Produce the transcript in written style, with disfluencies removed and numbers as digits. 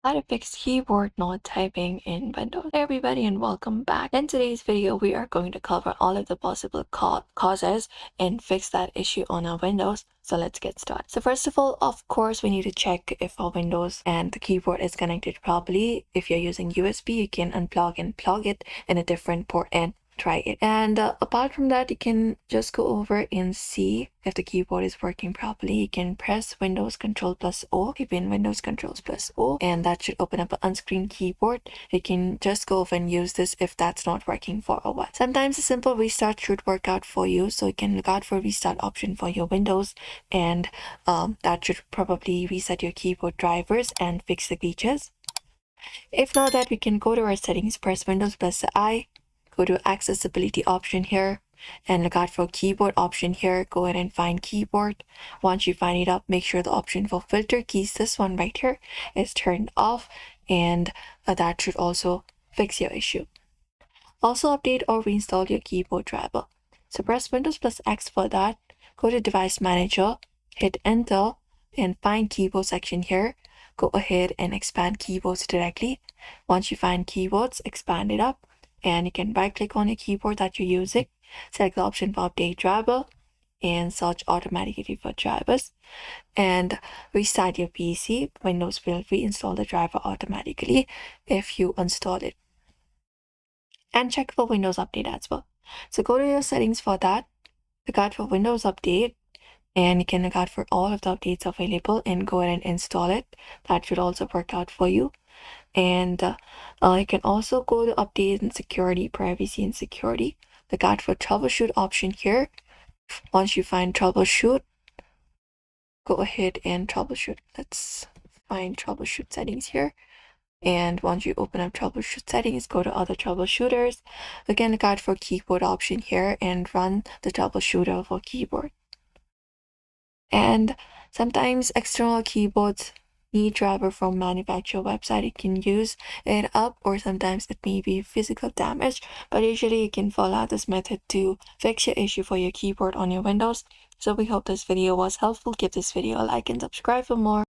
How to fix keyboard not typing in Windows. Hey everybody and welcome back. In today's video, we are going to cover all of the possible causes and fix that issue on our Windows. So let's get started. So first of all, of course, we need to check if our Windows and the keyboard is connected properly. If you're using USB, you can unplug and plug it in a different port and try it. And apart from that, you can just go over and see if the keyboard is working properly. You can press Windows Control plus O, type in Windows Controls plus O, and that should open up an unscreen keyboard. You can just go over and use this if that's not working for a while. Sometimes a simple restart should work out for you, so you can look out for restart option for your Windows, and that should probably reset your keyboard drivers and fix the glitches. If not that, we can go to our settings, press Windows plus the I, go to accessibility option here and look out for keyboard option here. Go ahead and find keyboard. Once you find it up, make sure the option for filter keys, this one right here, is turned off, and that should also fix your issue. Also update or reinstall your keyboard driver. So press Windows plus X for that. Go to device manager, hit enter and find keyboard section here. Go ahead and expand keyboards directly. Once you find keyboards, expand it up, and you can right click on your keyboard that you're using, select the option for update driver and search automatically for drivers, and restart your PC. Windows will reinstall the driver automatically if you install it. And check for Windows Update as well. So go to your settings for that, look out for Windows Update, and you can look out for all of the updates available and go ahead and install it. That should also work out for you. And you can also go to update and security, privacy and security. Look out for troubleshoot option here. Once you find troubleshoot, go ahead and troubleshoot. Let's find troubleshoot settings here. And once you open up troubleshoot settings, go to other troubleshooters. Again, look out for keyboard option here and run the troubleshooter for keyboard. And sometimes external keyboards need driver from manufacturer website. You can use it up, or sometimes it may be physical damage, but usually you can follow this method to fix your issue for your keyboard on your Windows. So we hope this video was helpful. Give this video a like and subscribe for more.